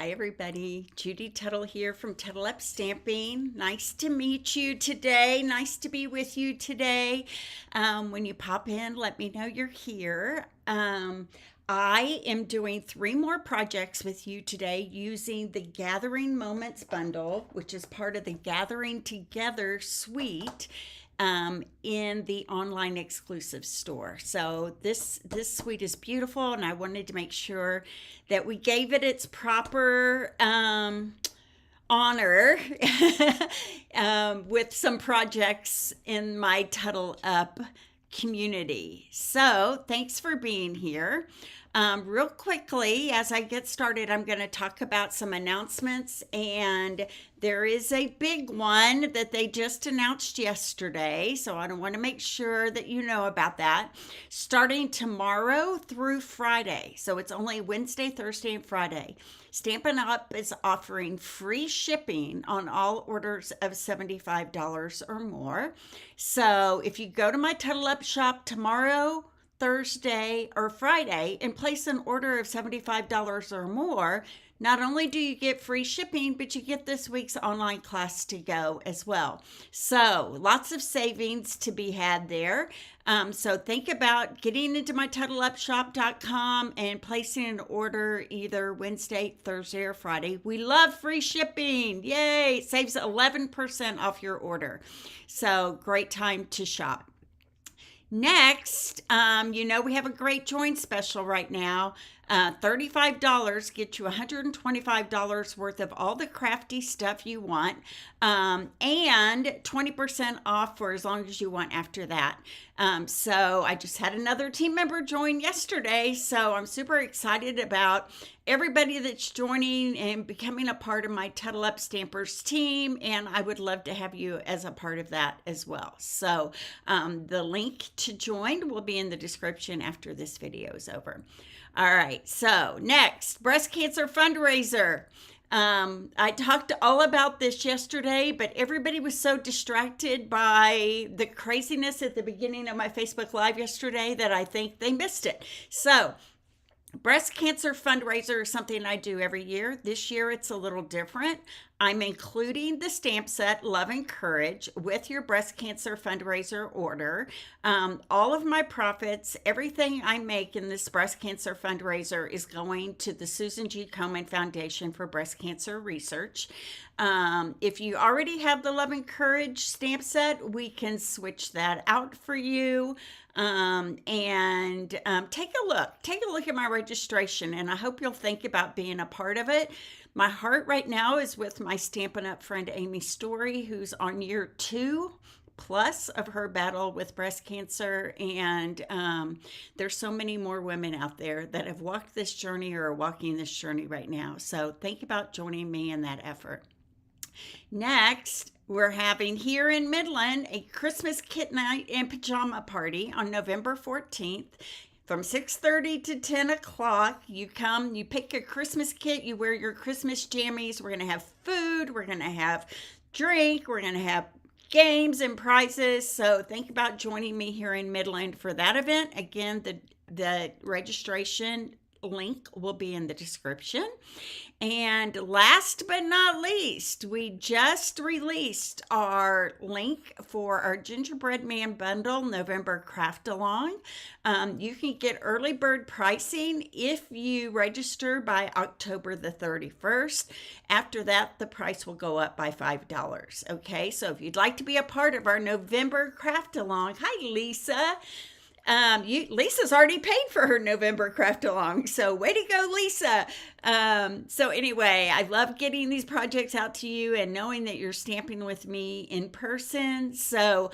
Hi everybody, Judy Tuttle here from Tuttle Up Stamping. Nice to meet you today. Nice to be with you today. When you pop in, let me know you're here. I am doing 3 more projects with you today using the Gathering Moments bundle, which is part of the Gathering Together suite in the online exclusive store. So this suite is beautiful, and I wanted to make sure that we gave it its proper honor with some projects in my Tuttle Up community. So thanks for being here. Real quickly, as I get started, I'm going to talk about some announcements, and there is a big one that they just announced yesterday, so I want to make sure that you know about that. Starting tomorrow through Friday, so it's only Wednesday, Thursday, and Friday, Stampin' Up! Is offering free shipping on all orders of $75 or more. So if you go to my Tuttle Up shop tomorrow, Thursday, or Friday and place an order of $75 or more, not only do you get free shipping, but you get this week's online class to go as well. So lots of savings to be had there. So think about getting into my TuttleUpShop.com and placing an order either Wednesday, Thursday, or Friday. We love free shipping. Yay! It saves 11% off your order. So great time to shop. Next, we have a great join special right now. $35 gets you $125 worth of all the crafty stuff you want, and 20% off for as long as you want after that. So I just had another team member join yesterday, so I'm super excited about everybody that's joining and becoming a part of my Tuttle Up Stampers team, and I would love to have you as a part of that as well. So the link to join will be in the description after this video is over. All right, so next, breast cancer fundraiser. I talked all about this yesterday, but everybody was so distracted by the craziness at the beginning of my Facebook Live yesterday that I think they missed it. So breast cancer fundraiser is something I do every year. This year it's a little different. I'm including the stamp set Love and Courage with your breast cancer fundraiser order. All of my profits, everything I make in this breast cancer fundraiser is going to the Susan G. Komen Foundation for Breast Cancer Research. If you already have the Love and Courage stamp set, we can switch that out for you. Take a look at my registration, and I hope you'll think about being a part of it. My heart right now is with my Stampin' Up! Friend Amy Story, who's on year 2 plus of her battle with breast cancer, and there's so many more women out there that have walked this journey or are walking this journey right now. So think about joining me in that effort. Next, we're having here in Midland a Christmas kit night and pajama party on November 14th. From 6:30 to 10 o'clock, you come, you pick a Christmas kit, you wear your Christmas jammies. We're going to have food, we're going to have drink, we're going to have games and prizes. So think about joining me here in Midland for that event. Again, the registration link will be in the description. And last but not least, we just released our link for our Gingerbread Man Bundle November Craft Along. You can get early bird pricing if you register by October the 31st. After that, the price will go up by $5. Okay, so if you'd like to be a part of our November Craft Along, hi Lisa. Lisa's already paid for her November craft along, so way to go, Lisa. So anyway, I love getting these projects out to you and knowing that you're stamping with me in person. So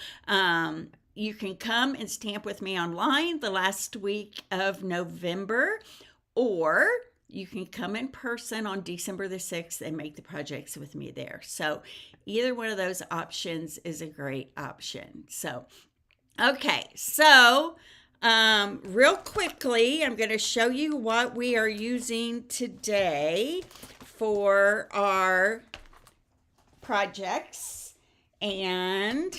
you can come and stamp with me online the last week of November, or you can come in person on December the 6th and make the projects with me there. So either one of those options is a great option. So okay, so real quickly, I'm going to show you what we are using today for our projects. And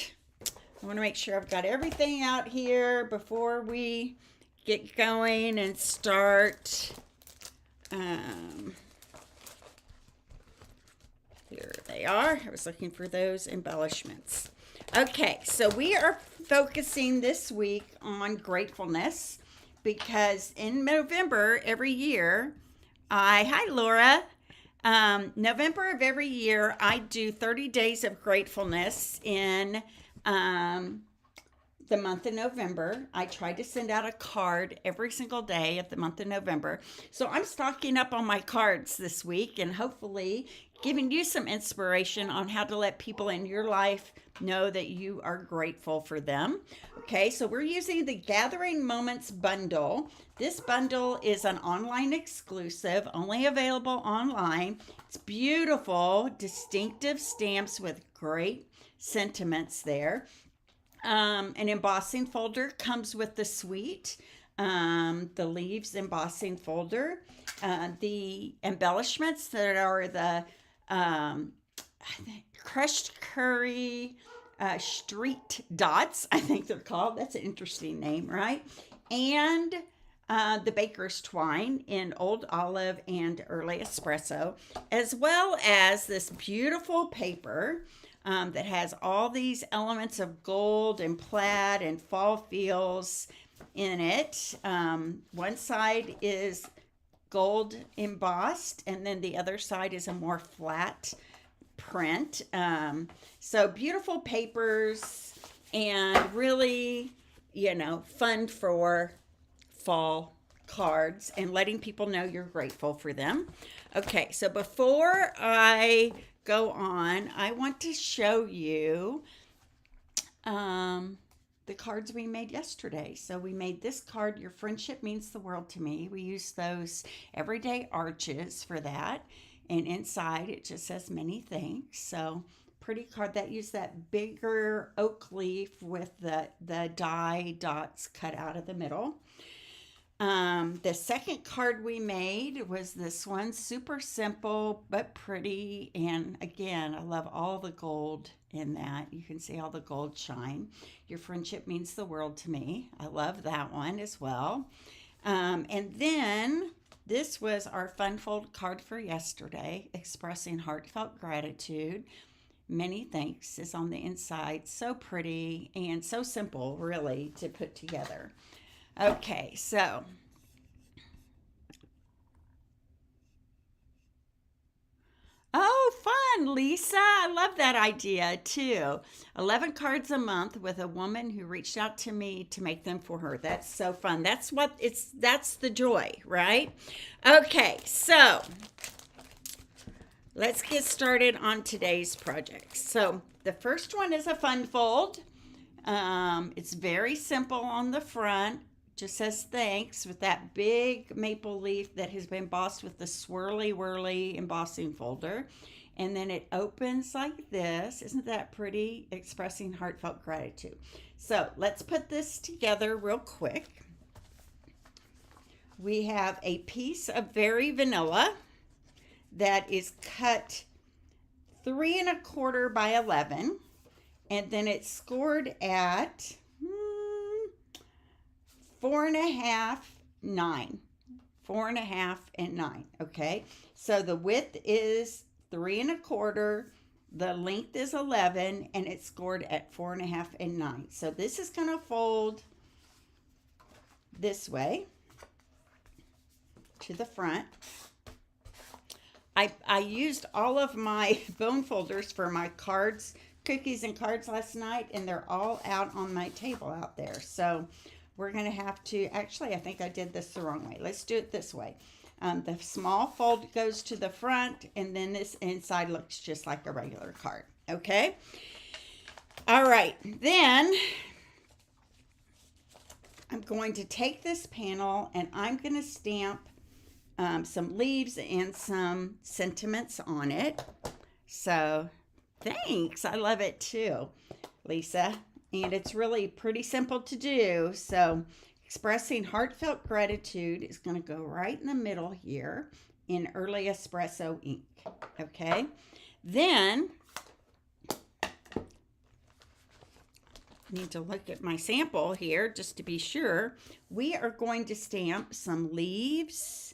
I want to make sure I've got everything out here before we get going and start Here they are. I was looking for those embellishments. Okay, so we are focusing this week on gratefulness because in November every year, hi Laura. November of every year, I do 30 days of gratefulness in the month of November. I try to send out a card every single day of the month of November. So I'm stocking up on my cards this week and hopefully giving you some inspiration on how to let people in your life know that you are grateful for them. Okay, so we're using the Gathering Moments bundle. This bundle is an online exclusive, only available online. It's beautiful, distinctive stamps with great sentiments there. An embossing folder comes with the suite, the leaves embossing folder, the embellishments that are the crushed curry street dots, I think they're called. That's an interesting name, right? And the baker's twine in old olive and early espresso, as well as this beautiful paper that has all these elements of gold and plaid and fall feels in it. One side is gold embossed, and then the other side is a more flat print. So beautiful papers and really, fun for fall cards and letting people know you're grateful for them. Okay, so before I go on, I want to show you the cards we made yesterday. So we made this card, Your Friendship Means the World to Me. We used those everyday arches for that. And inside it just says many thanks. So pretty card that used that bigger oak leaf with the die dots cut out of the middle. The second card we made was this one, super simple but pretty, and again, I love all the gold in that. You can see all the gold shine. Your Friendship Means the World to Me. I love that one as well. And then this was our fun fold card for yesterday, expressing heartfelt gratitude. Many thanks is on the inside. So pretty and so simple, really, to put together. Okay, so oh, fun, Lisa. I love that idea too. 11 cards a month with a woman who reached out to me to make them for her. That's so fun. That's the joy, right? Okay, so let's get started on today's project. So the first one is a fun fold. It's very simple on the front. Just says thanks with that big maple leaf that has been embossed with the swirly whirly embossing folder. And then it opens like this. Isn't that pretty? Expressing heartfelt gratitude. So let's put this together real quick. We have a piece of Very Vanilla that is cut 3 1/4 by 11. And then it's scored at 4.5, 9. 4.5 and 9. Okay. So the width is 3 1/4. The length is 11, and it's scored at 4.5 and 9. So this is going to fold this way to the front. I used all of my bone folders for my cards, cookies and cards last night, and they're all out on my table out there. So we're going to have to, actually, I think I did this the wrong way. Let's do it this way. The small fold goes to the front, and then this inside looks just like a regular card. Okay? All right. Then I'm going to take this panel, and I'm going to stamp some leaves and some sentiments on it. So thanks. I love it too, Lisa. And it's really pretty simple to do. So expressing heartfelt gratitude is going to go right in the middle here in early espresso ink. Okay. Then I need to look at my sample here just to be sure. We are going to stamp some leaves.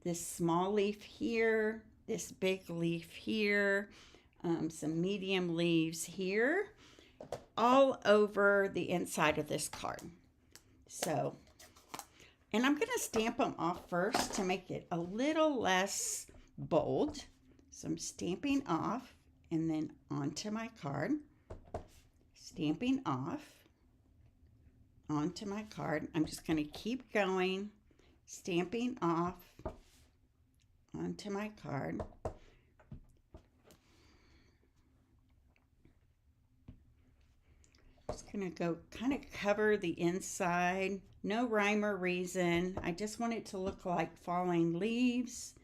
This small leaf here, this big leaf here, some medium leaves here, all over the inside of this card. So, and I'm going to stamp them off first to make it a little less bold. So I'm stamping off and then onto my card, stamping off onto my card. I'm just going to keep going, stamping off onto my card. Just going to go kind of cover the inside. No rhyme or reason. I just want it to look like falling leaves.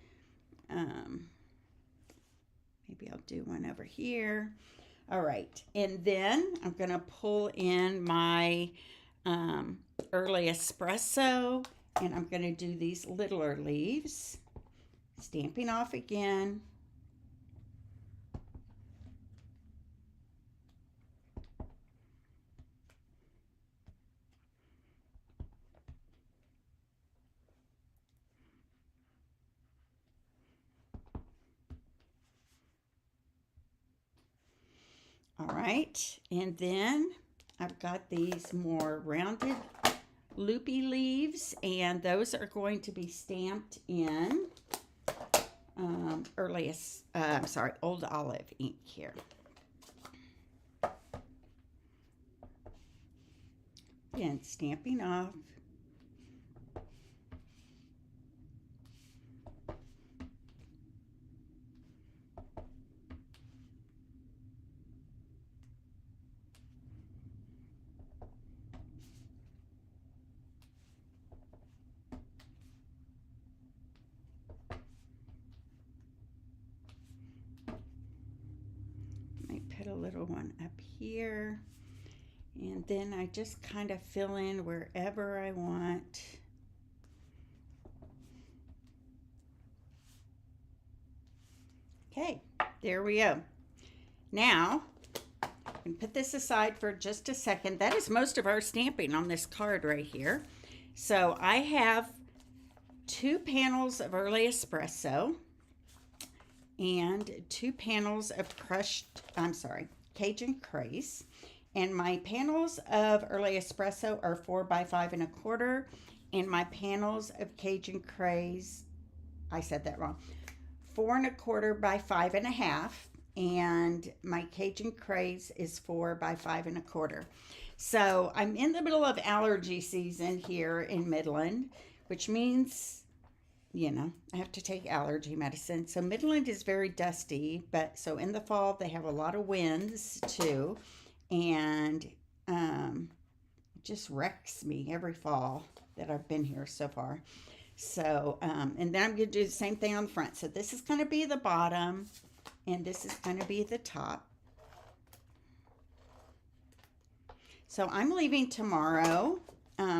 Maybe I'll do one over here. All right. And then I'm going to pull in my early espresso, and I'm going to do these littler leaves. Stamping off again. All right, and then I've got these more rounded loopy leaves, and those are going to be stamped in Old Olive ink here. Again, stamping off. Put a little one up here, and then I just kind of fill in wherever I want. Okay, there we go. Now I'm going to put this aside for just a second. That is most of our stamping on this card right here. So I have 2 panels of early espresso and 2 panels of Cajun Craze. And my panels of early espresso are 4 by 5 1/4, and my panels of Cajun Craze, I said that wrong, 4 1/4 by 5 1/2, and my Cajun Craze is 4 by 5 1/4. So I'm in the middle of allergy season here in Midland, which means, you know, I have to take allergy medicine. So Midland is very dusty, but so in the fall they have a lot of winds too, and it just wrecks me every fall that I've been here so far. So and then I'm going to do the same thing on the front. So this is going to be the bottom, and this is going to be the top. So I'm leaving tomorrow.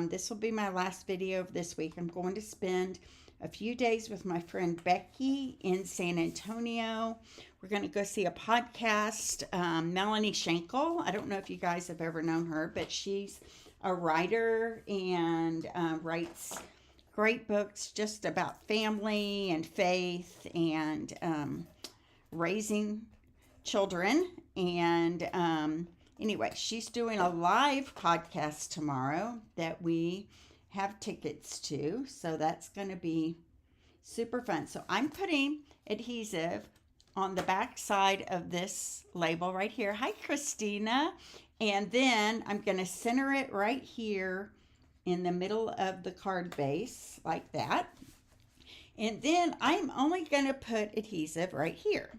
This will be my last video of this week. I'm going to spend a few days with my friend Becky in San Antonio. We're going to go see a podcast. Melanie Schenkel. I don't know if you guys have ever known her, but she's a writer and writes great books just about family and faith and raising children. And anyway, she's doing a live podcast tomorrow that we have tickets to, so that's going to be super fun. So I'm putting adhesive on the back side of this label right here. Hi, Christina. And then I'm going to center it right here in the middle of the card base like that. And then I'm only going to put adhesive right here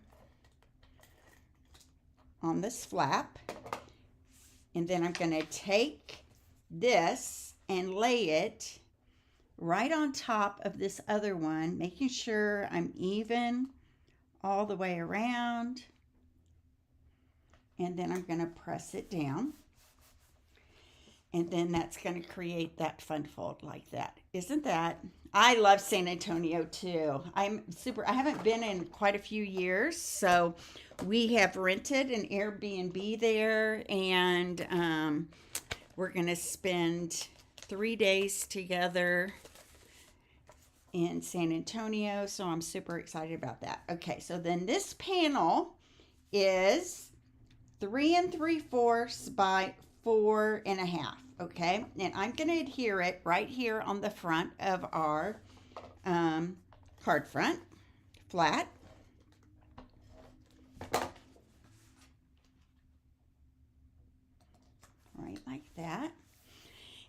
on this flap. And then I'm going to take this and lay it right on top of this other one, making sure I'm even all the way around. And then I'm going to press it down. And then that's going to create that fun fold like that. Isn't that? I love San Antonio too. I haven't been in quite a few years, so we have rented an Airbnb there, and we're going to spend 3 days together in San Antonio, so I'm super excited about that. Okay, so then this panel is 3 3/4 by 4 1/2. Okay, and I'm going to adhere it right here on the front of our card front, flat. Right like that.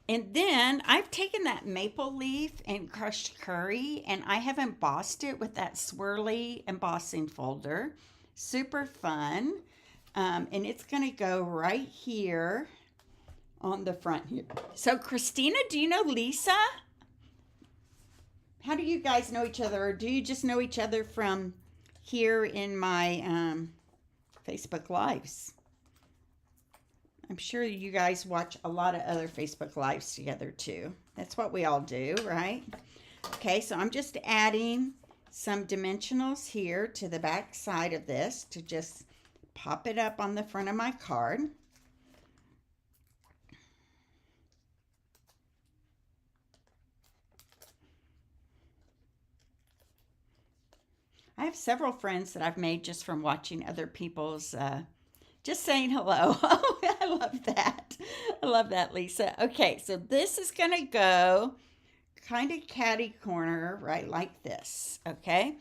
And then I've taken that maple leaf and crushed curry, and I have embossed it with that swirly embossing folder. Super fun. And it's going to go right here on the front here. So Christina, do you know Lisa? How do you guys know each other? Or do you just know each other from here in my Facebook Lives? I'm sure you guys watch a lot of other Facebook Lives together too. That's what we all do, right? Okay, so I'm just adding some dimensionals here to the back side of this to just pop it up on the front of my card. I have several friends that I've made just from watching other people's just saying hello. Oh, I love that. I love that, Lisa. Okay, so this is going to go kind of catty corner, right, like this, okay?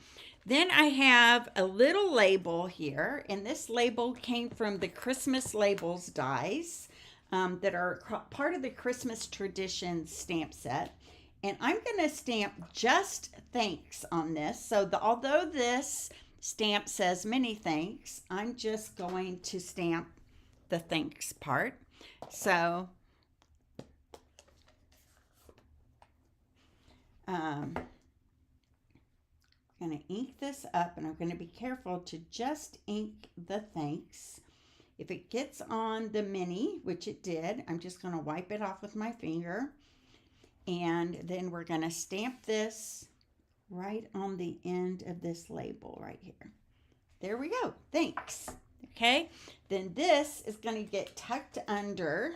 Then I have a little label here, and this label came from the Christmas Labels dies that are part of the Christmas Tradition stamp set. And I'm going to stamp just thanks on this. So although this stamp says many thanks, I'm just going to stamp the thanks part. So I'm going to ink this up, and I'm going to be careful to just ink the thanks. If it gets on the mini, which it did, I'm just going to wipe it off with my finger, and then we're going to stamp this right on the end of this label right here. There we go. Thanks. Okay. Then this is going to get tucked under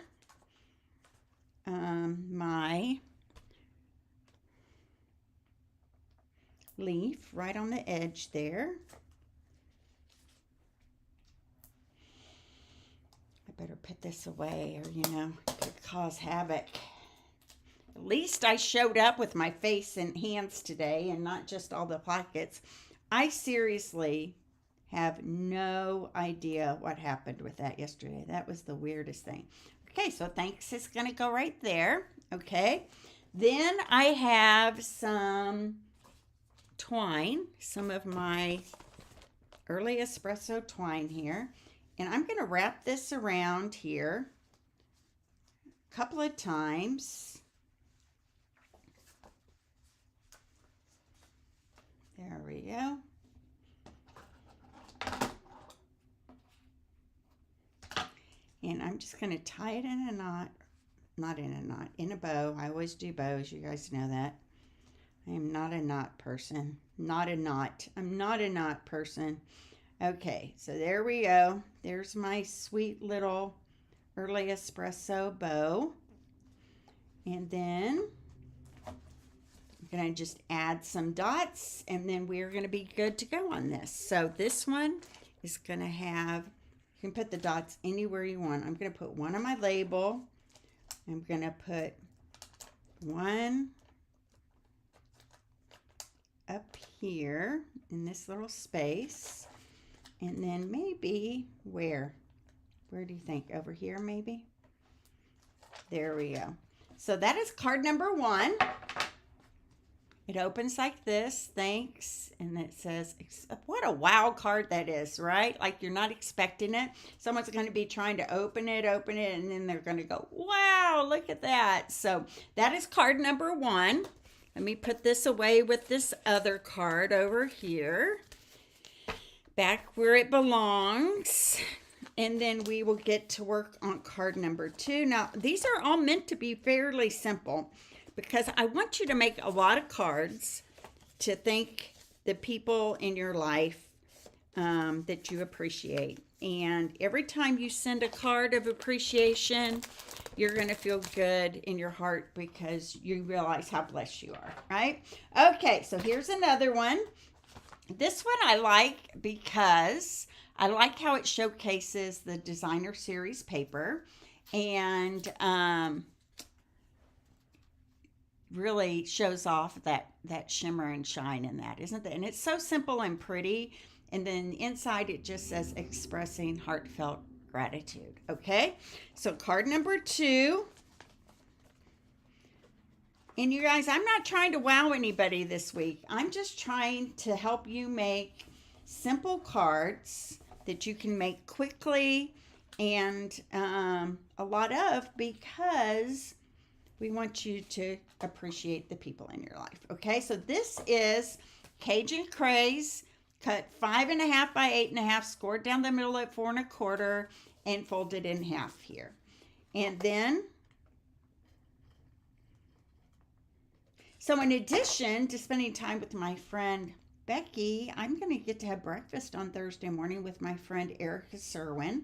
my leaf right on the edge there. I better put this away, or it could cause havoc. At least I showed up with my face and hands today and not just all the pockets. I seriously have no idea what happened with that yesterday. That was the weirdest thing. Okay, so thanks is going to go right there. Okay, then I have some twine, some of my early espresso twine here. And I'm going to wrap this around here a couple of times. There we go. And I'm just going to tie it in a knot, not in a knot, in a bow. I always do bows. You guys know that. I am not a knot person. Not a knot. I'm not a knot person. Okay, so there we go. There's my sweet little early espresso bow. And then I'm going to just add some dots, and then we're going to be good to go on this. So this one is going to have, you can put the dots anywhere you want. I'm going to put one on my label. I'm going to put one up here in this little space. And then maybe where do you think? Over here maybe? There we go. So that is card number 1. It opens like this, thanks, and it says, what a wow card that is, right? Like you're not expecting it. Someone's going to be trying to open it, and then they're going to go, wow, look at that. So that is card number 1. Let me put this away with this other card over here, back where it belongs. And then we will get to work on card number 2. Now, these are all meant to be fairly simple, because I want you to make a lot of cards to thank the people in your life that you appreciate. And every time you send a card of appreciation, you're going to feel good in your heart because you realize how blessed you are, right? Okay, so here's another one. This one I like because I like how it showcases the designer series paper and really shows off that shimmer and shine in that, isn't it? And it's so simple and pretty. And then inside it just says expressing heartfelt gratitude. Okay, so card number 2. And you guys, I'm not trying to wow anybody this week. I'm just trying to help you make simple cards that you can make quickly and a lot of, because we want you to appreciate the people in your life. Okay, so this is Cajun Craze, cut 5.5 by 8.5, scored down the middle at 4 1/4, and folded in half here. And then, so in addition to spending time with my friend Becky, I'm going to get to have breakfast on Thursday morning with my friend Erica Serwin.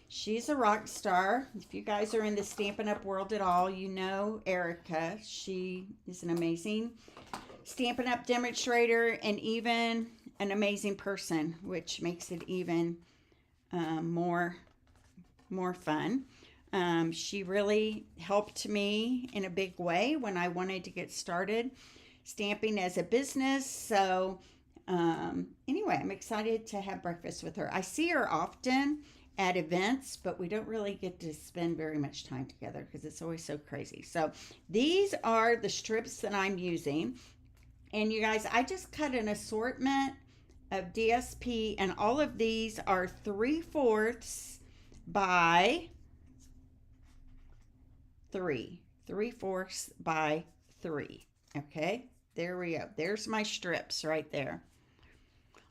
She's a rock star. If you guys are in the Stampin' Up! World at all, you know Erica. She is an amazing Stampin' Up! Demonstrator and even an amazing person, which makes it even more fun. She really helped me in a big way when I wanted to get started stamping as a business. So anyway, I'm excited to have breakfast with her. I see her often at events, but we don't really get to spend very much time together because it's always so crazy. So these are the strips that I'm using. And you guys, I just cut an assortment of DSP, and all of these are 3/4 by 3. 3/4 by 3. Okay, there we go. There's my strips right there.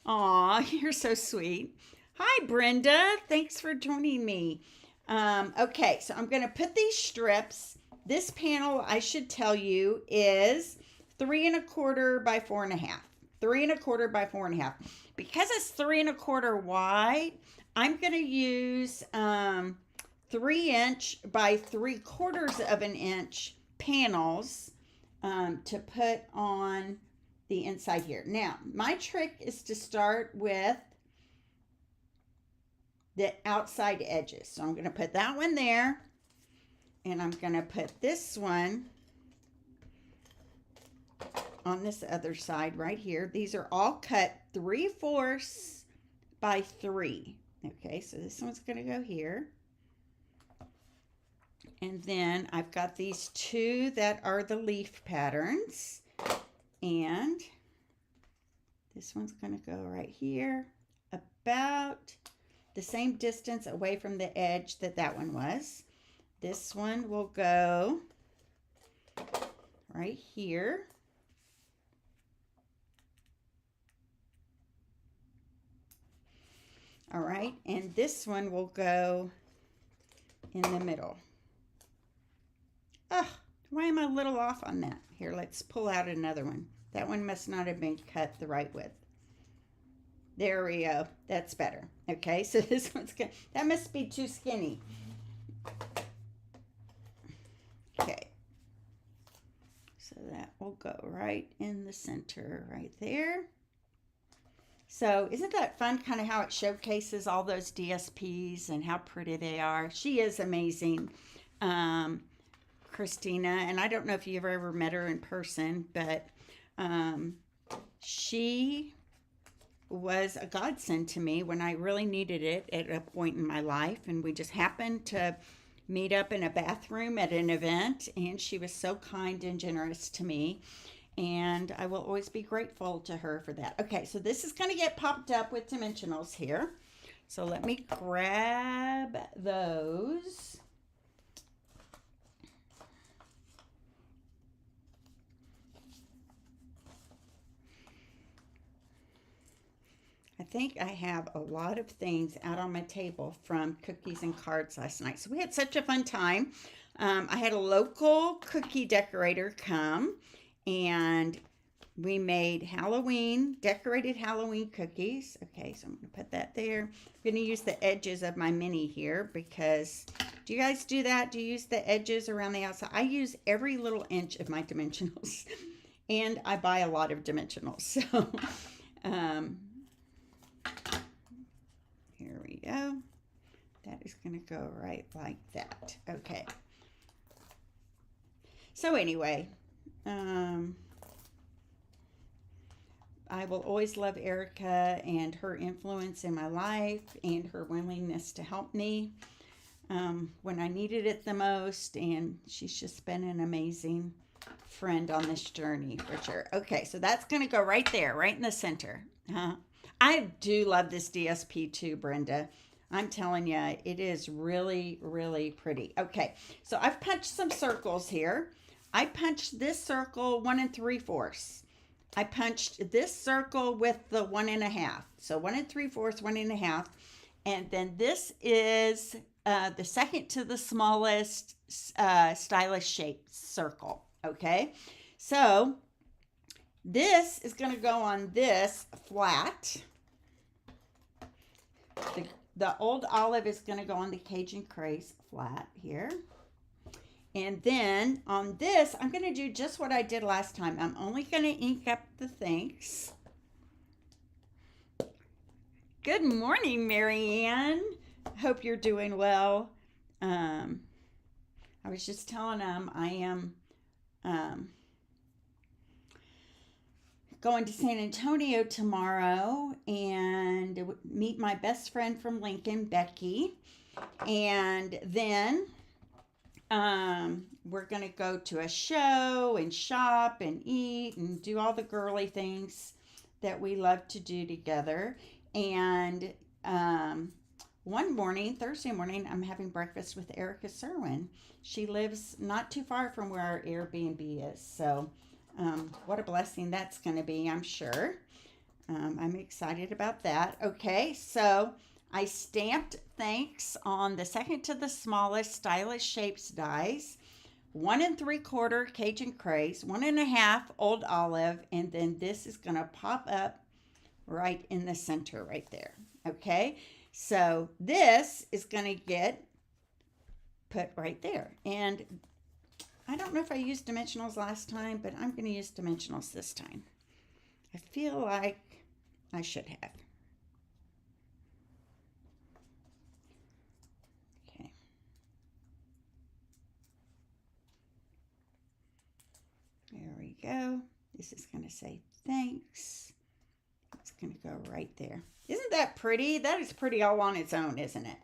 Aw, you're so sweet. Hi, Brenda. Thanks for joining me. Okay, so I'm going to put these strips. This panel, I should tell you, is 3 1/4 by 4.5. 3 1/4 by 4.5. Because it's 3 1/4 wide, I'm going to use 3" by 3/4 of an inch panels to put on the inside here. Now, my trick is to start with the outside edges. So I'm going to put that one there, and I'm going to put this one on this other side right here. These are all cut 3/4 by 3. Okay, so this one's going to go here. And then I've got these 2 that are the leaf patterns. And this one's going to go right here, about the same distance away from the edge that one was. This one will go right here. All right, and this one will go in the middle. Oh, why am I a little off on that? Here, let's pull out another one. That one must not have been cut the right width. There we go. That's better. Okay, so this one's good. That must be too skinny. Okay. So that will go right in the center right there. So isn't that fun, kind of how it showcases all those DSPs and how pretty they are? She is amazing, Christina. And I don't know if you've ever met her in person, but she was a godsend to me when I really needed it at a point in my life. And we just happened to meet up in a bathroom at an event, and she was so kind and generous to me. And I will always be grateful to her for that. Okay, so this is going to get popped up with dimensionals here. So let me grab those. I think I have a lot of things out on my table from cookies and cards last night. So we had such a fun time. I had a local cookie decorator come and we made Halloween, decorated Halloween cookies. Okay, so I'm going to put that there. I'm going to use the edges of my mini here because, do you guys do that? Do you use the edges around the outside? I use every little inch of my dimensionals, and I buy a lot of dimensionals. So, here we go. That is going to go right like that. Okay. So anyway, I will always love Erica and her influence in my life and her willingness to help me when I needed it the most. And she's just been an amazing friend on this journey for sure. Okay, so that's going to go right there, right in the center. I do love this DSP too, Brenda. I'm telling you, it is really, really pretty. Okay, so I've punched some circles here. I punched this circle 1 3/4. I punched this circle with the 1 1/2. So 1 3/4, 1 1/2. And then this is the second to the smallest stylish shaped circle. Okay, so this is going to go on this flat. The old olive is going to go on the Cajun Craze flat here. And then on this, I'm going to do just what I did last time. I'm only going to ink up the thanks. Good morning, Marianne. Hope you're doing well. I was just telling them I am going to San Antonio tomorrow and meet my best friend from Lincoln, Becky. And then we're going to go to a show and shop and eat and do all the girly things that we love to do together. And one morning, Thursday morning, I'm having breakfast with Erica Serwin. She lives not too far from where our Airbnb is. So what a blessing that's going to be, I'm sure. I'm excited about that. Okay, so I stamped thanks on the second to the smallest stylish shapes dies. 1 3/4 Cajun Craze, 1 1/2 Old Olive, and then this is going to pop up right in the center right there. Okay, so this is going to get put right there. And I don't know if I used dimensionals last time, but I'm going to use dimensionals this time. I feel like I should have. Okay. There we go. This is going to say thanks. It's going to go right there. Isn't that pretty? That is pretty all on its own, isn't it?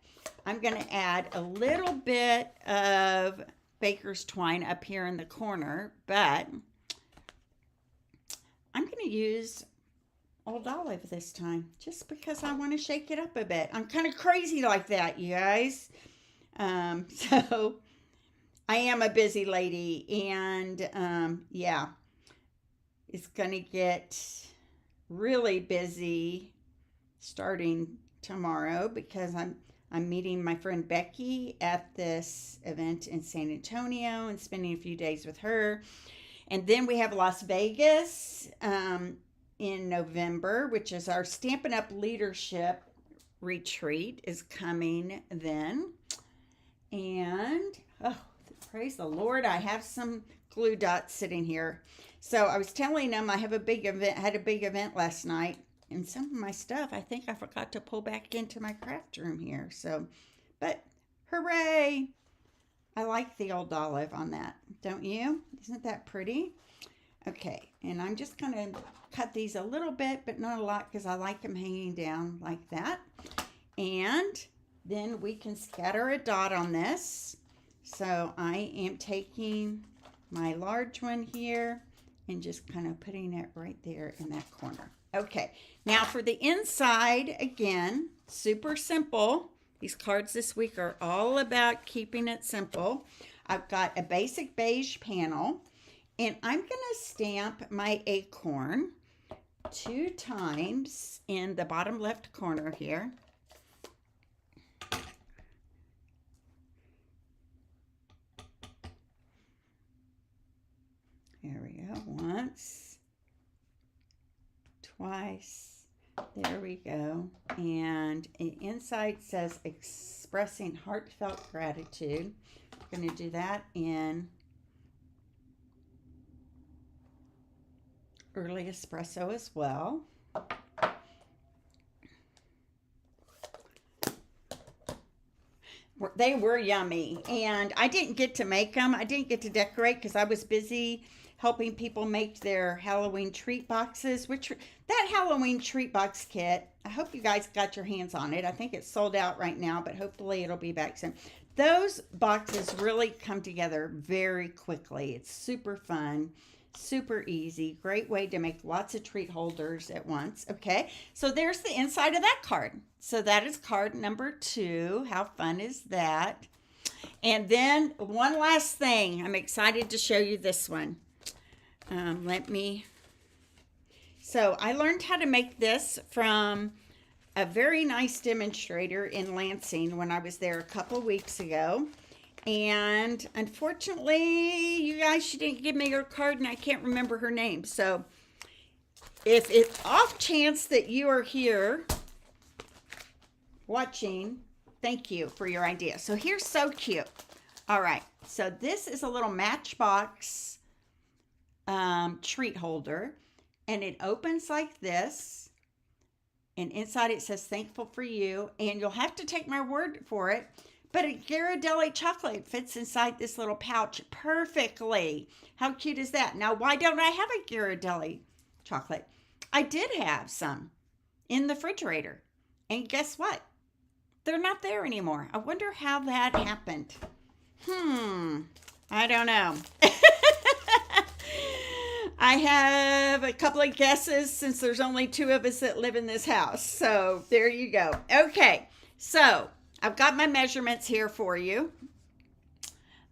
I'm going to add a little bit of baker's twine up here in the corner, but I'm going to use Old Olive this time just because I want to shake it up a bit. I'm kind of crazy like that, you guys. So I am a busy lady, and yeah, it's going to get really busy starting tomorrow because I'm meeting my friend Becky at this event in San Antonio and spending a few days with her. And then we have Las Vegas in November, which is our Stampin' Up! Leadership retreat is coming then. And, oh, praise the Lord, I have some glue dots sitting here. So I was telling them I have a big event, had a big event last night. And some of my stuff, I think I forgot to pull back into my craft room here. So, but hooray! I like the Old Olive on that, don't you? Isn't that pretty? Okay, and I'm just going to cut these a little bit, but not a lot because I like them hanging down like that. And then we can scatter a dot on this. So I am taking my large one here and just kind of putting it right there in that corner. Okay, now for the inside, again, super simple. These cards this week are all about keeping it simple. I've got a basic beige panel, and I'm going to stamp my acorn 2 times in the bottom left corner here. There we go, once twice. There we go. And inside says expressing heartfelt gratitude. I'm going to do that in early espresso as well. They were yummy, and I didn't get to make them. I didn't get to decorate because I was busy helping people make their Halloween treat boxes, which that Halloween treat box kit, I hope you guys got your hands on it. I think it's sold out right now, but hopefully it'll be back soon. Those boxes really come together very quickly. It's super fun, super easy, great way to make lots of treat holders at once. Okay, so there's the inside of that card. So that is card number 2. How fun is that? And then one last thing. I'm excited to show you this one. So I learned how to make this from a very nice demonstrator in Lansing when I was there a couple weeks ago. And unfortunately, you guys, she didn't give me her card and I can't remember her name. So if it's off chance that you are here watching, thank you for your idea. So here's so cute. All right. So this is a little Matchbox treat holder, and it opens like this, and inside it says thankful for you, and you'll have to take my word for it, but a Ghirardelli chocolate fits inside this little pouch perfectly. How cute is that? Now, why don't I have a Ghirardelli chocolate? I did have some in the refrigerator, and guess what? They're not there anymore. I wonder how that happened. I don't know. I have a couple of guesses since there's only 2 of us that live in this house. So there you go. Okay, so I've got my measurements here for you.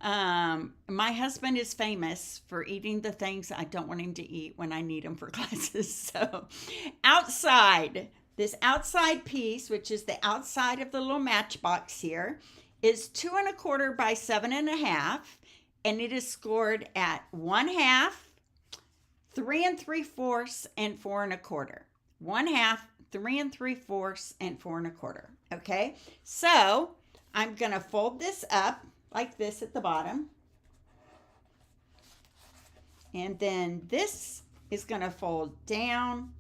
My husband is famous for eating the things I don't want him to eat when I need him for classes. So outside, this outside piece, which is the outside of the little matchbox here, is 2 1/4 by 7 1/2, and it is scored at 1/2, 3 3/4, and 4 1/4. 1/2, 3 3/4, and 4 1/4. Okay, so I'm gonna fold this up like this at the bottom, and then this is gonna fold down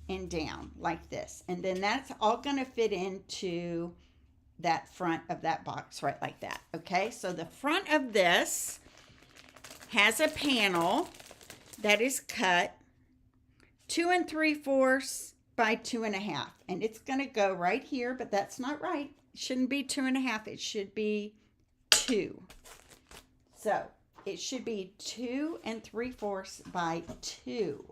and down like this, and then that's all gonna fit into that front of that box right like that. Okay, so the front of this has a panel that is cut 2 3/4 by 2 1/2, and it's going to go right here, but that's not right. It shouldn't be 2 1/2. It should be 2. So it should be 2 3/4 by 2.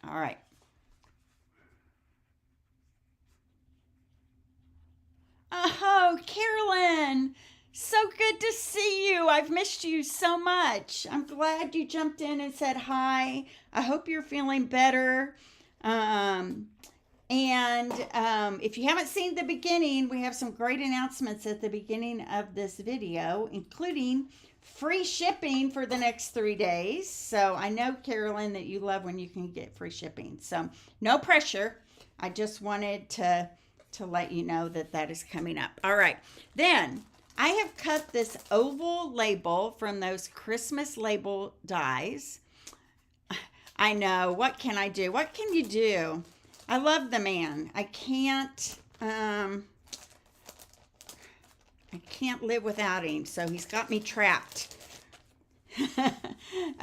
All right. Oh, Carolyn, so good to see you. I've missed you so much. I'm glad you jumped in and said hi. I hope you're feeling better. If you haven't seen the beginning, we have some great announcements at the beginning of this video, including free shipping for the next 3 days. So I know, Carolyn, that you love when you can get free shipping. So no pressure. I just wanted to let you know that that is coming up. All right. Then I have cut this oval label from those Christmas label dies. I know. What can I do? What can you do? I love the man. I can't live without him. So he's got me trapped.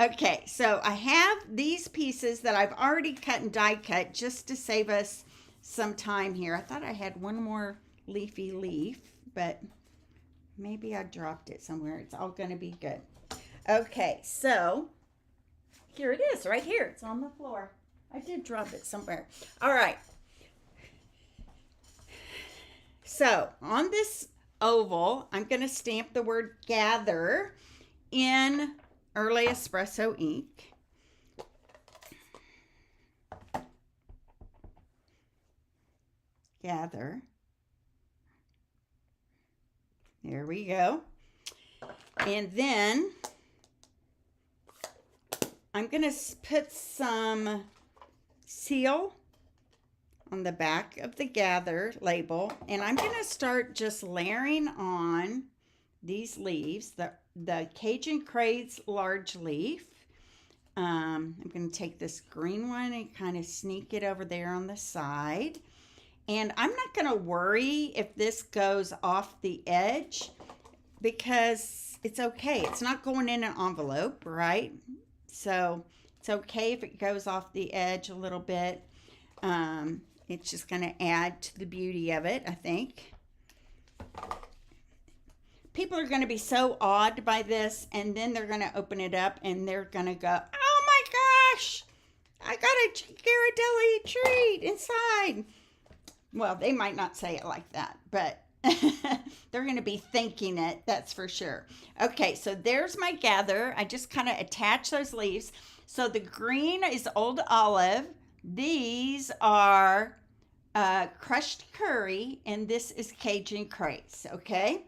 Okay. So I have these pieces that I've already cut and die cut just to save us some time here. I thought I had one more leafy leaf, but maybe I dropped it somewhere. It's all going to be good. Okay, so here it is right here. It's on the floor. I did drop it somewhere. All right. So on this oval, I'm going to stamp the word gather in early espresso ink. Gather. There we go. And then I'm going to put some seal on the back of the Gather label, and I'm going to start just layering on these leaves, the Cajun Craze large leaf. I'm going to take this green one and kind of sneak it over there on the side. And I'm not going to worry if this goes off the edge because it's okay. It's not going in an envelope, right? So it's okay if it goes off the edge a little bit. It's just going to add to the beauty of it, I think. People are going to be so awed by this, and then they're going to open it up and they're going to go, oh my gosh, I got a Ghirardelli treat inside. Well, they might not say it like that, but they're going to be thinking it, that's for sure. Okay, so there's my Gather. I just kind of attach those leaves. So the green is Old Olive. These are crushed curry, and this is Cajun Craze, okay?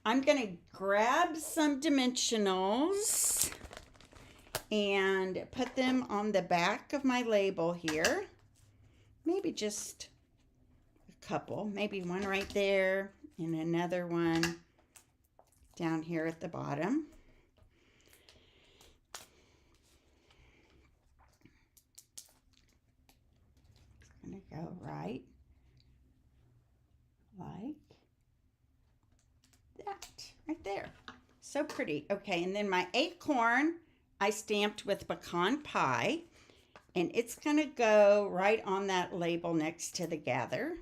I'm going to grab some dimensionals and put them on the back of my label here. Maybe just a couple, maybe one right there and another one down here at the bottom. It's going to go right like that, right there. So pretty. Okay, and then my acorn I stamped with pecan pie. And it's going to go right on that label next to the Gather.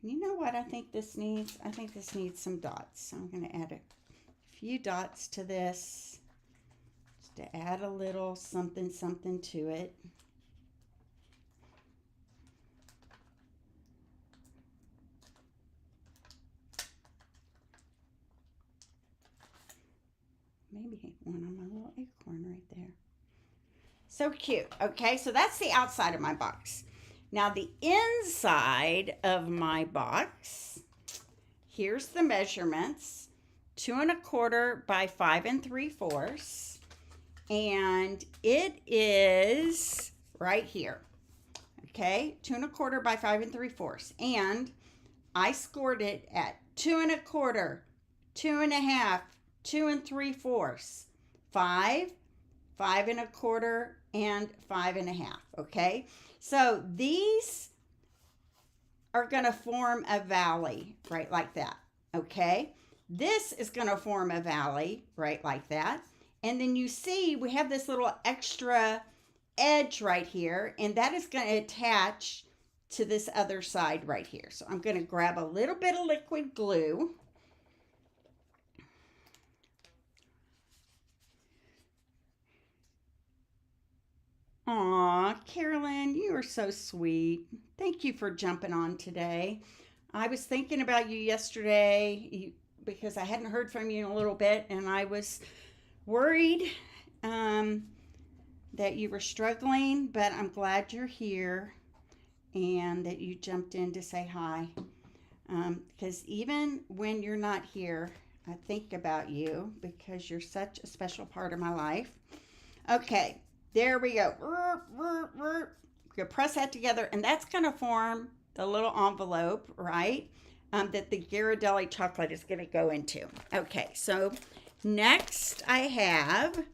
You know what I think this needs? I think this needs some dots. So I'm going to add a few dots to this just to add a little something to it. Maybe one on my little acorn right there. So cute. Okay, so that's the outside of my box. Now the inside of my box, here's the measurements. 2 1/4 by 5 3/4. And it is right here. Okay, 2 1/4 by 5 3/4. And I scored it at 2 1/4, 2 1/2, 2 3/4, 5, 5 1/4, and 5 1/2. Okay, so these are going to form a valley right like that. Okay, this is going to form a valley right like that. And then you see we have this little extra edge right here, and that is going to attach to this other side right here. So I'm going to grab a little bit of liquid glue. Aw, Carolyn, you are so sweet. Thank you for jumping on today. I was thinking about you yesterday because I hadn't heard from you in a little bit, and I was worried that you were struggling, but I'm glad you're here and that you jumped in to say hi. Because even when you're not here, I think about you because you're such a special part of my life. Okay. There we go. We're going to press that together, and that's going to form the little envelope, right, that the Ghirardelli chocolate is going to go into. Okay, so next I have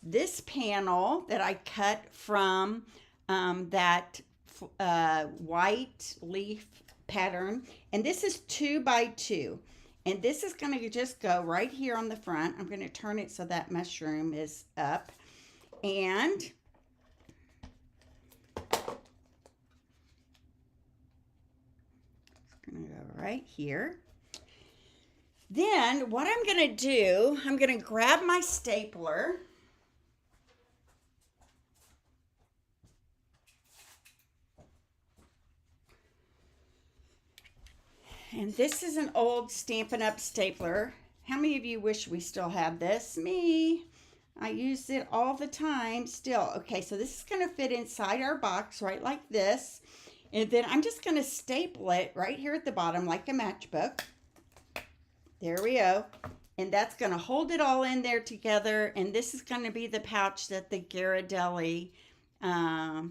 this panel that I cut from that white leaf pattern, and this is 2 by 2. And this is going to just go right here on the front. I'm going to turn it so that mushroom is up. And it's going to go right here. Then what I'm going to do, I'm going to grab my stapler. And this is an old Stampin' Up! Stapler. How many of you wish we still had this? Me. I use it all the time still. Okay, so this is going to fit inside our box right like this. And then I'm just going to staple it right here at the bottom like a matchbook. There we go. And that's going to hold it all in there together. And this is going to be the pouch that the Ghirardelli, aw,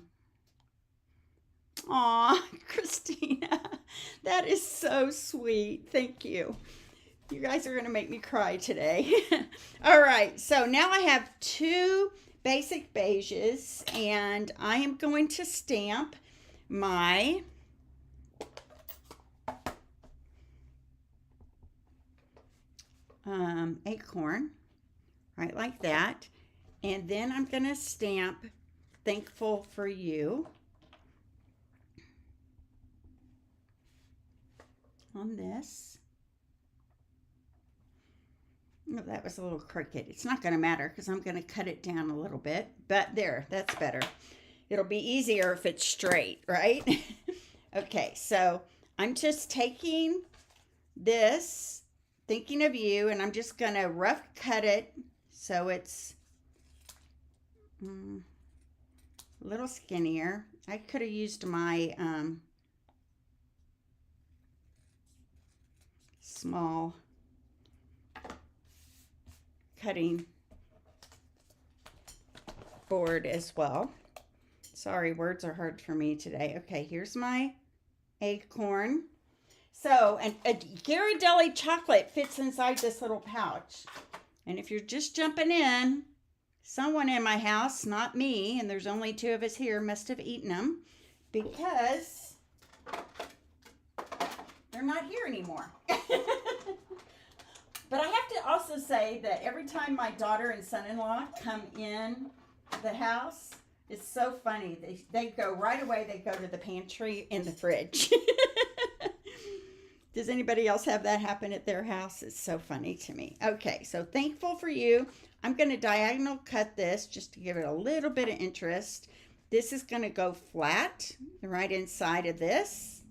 Christina, that is so sweet. Thank you. You guys are going to make me cry today. All right, so now I have two basic beiges, and I am going to stamp my acorn, right like that. And then I'm going to stamp Thankful for You on this. Oh, that was a little crooked. It's not going to matter because I'm going to cut it down a little bit. But there, that's better. It'll be easier if it's straight, right? Okay, so I'm just taking this, Thinking of You, and I'm just going to rough cut it so it's a little skinnier. I could have used my small cutting board as well. Sorry, words are hard for me today. Okay, here's my acorn. So, a Ghirardelli chocolate fits inside this little pouch. And if you're just jumping in, someone in my house, not me, and there's only two of us here, must have eaten them because they're not here anymore. But I have to also say that every time my daughter and son-in-law come in the house, it's so funny. They go right away, they go to the pantry and the fridge. Does anybody else have that happen at their house? It's so funny to me. Okay, so Thankful for You. I'm going to diagonal cut this just to give it a little bit of interest. This is going to go flat right inside of this.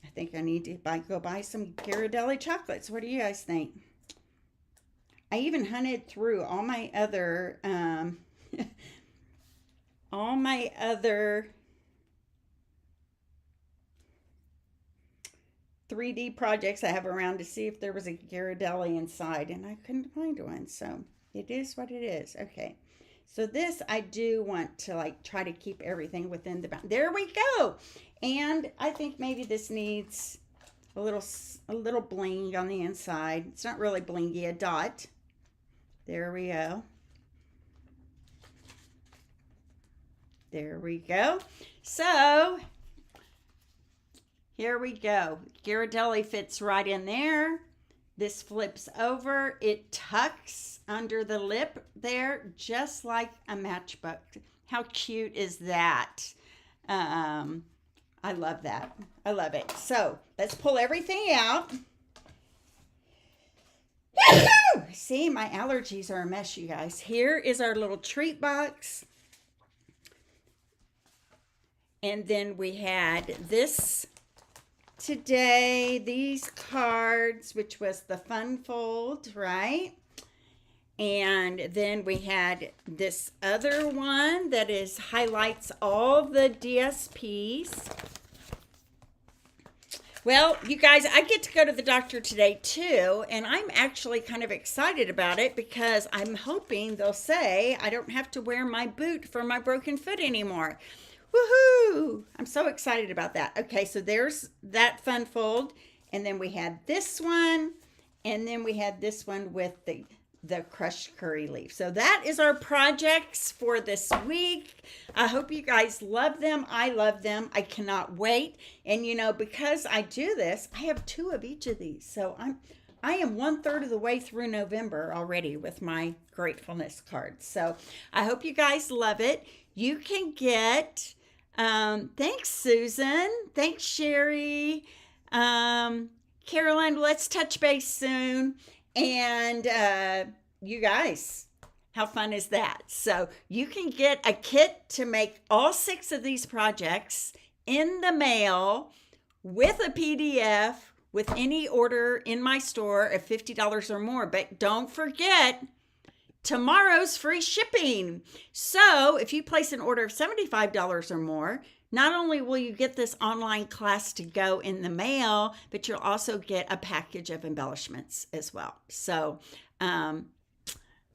I think I need to go buy some Ghirardelli chocolates. What do you guys think? I even hunted through all my other 3D projects I have around to see if there was a Ghirardelli inside, and I couldn't find one. So it is what it is. Okay. So this, I do want to like try to keep everything within the bound. There we go. And I think maybe this needs a little bling on the inside. It's not really blingy, a dot. There we go. There we go. So here we go. Ghirardelli fits right in there. This flips over. It tucks under the lip there, just like a matchbook. How cute is that? I love that. I love it. So let's pull everything out. See, my allergies are a mess, you guys. Here is our little treat box. And then we had this today, these cards, which was the fun fold, right? And then we had this other one that highlights all the DSPs. Well, you guys, I get to go to the doctor today too, and I'm actually kind of excited about it because I'm hoping they'll say I don't have to wear my boot for my broken foot anymore. Woohoo! I'm so excited about that. Okay, so there's that fun fold, and then we had this one, and then we had this one with the crushed curry leaf. So that is our projects for this week. I hope you guys love them. I love them. I cannot wait. And you know, because I do this, I have 2 of each of these. So I am 1/3 of the way through November already with my gratefulness cards. So I hope you guys love it. You can get, thanks Susan. Thanks Sherry. Caroline, let's touch base soon. And you guys, how fun is that? So you can get a kit to make all 6 of these projects in the mail with a PDF with any order in my store of $50 or more. But don't forget, tomorrow's free shipping. So if you place an order of $75 or more, not only will you get this online class to go in the mail, but you'll also get a package of embellishments as well. So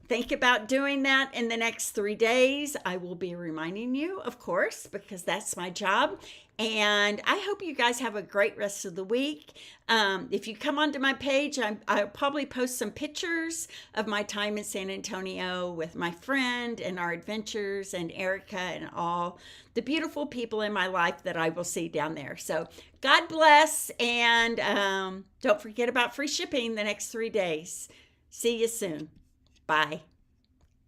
think about doing that in the next 3 days. I will be reminding you, of course, because that's my job. And I hope you guys have a great rest of the week. If you come onto my page, I'll probably post some pictures of my time in San Antonio with my friend and our adventures and Erica and all the beautiful people in my life that I will see down there. So God bless, and don't forget about free shipping the next 3 days. See you soon. Bye.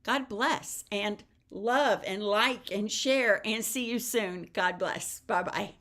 God bless, and love and like and share, and see you soon. God bless. Bye-bye.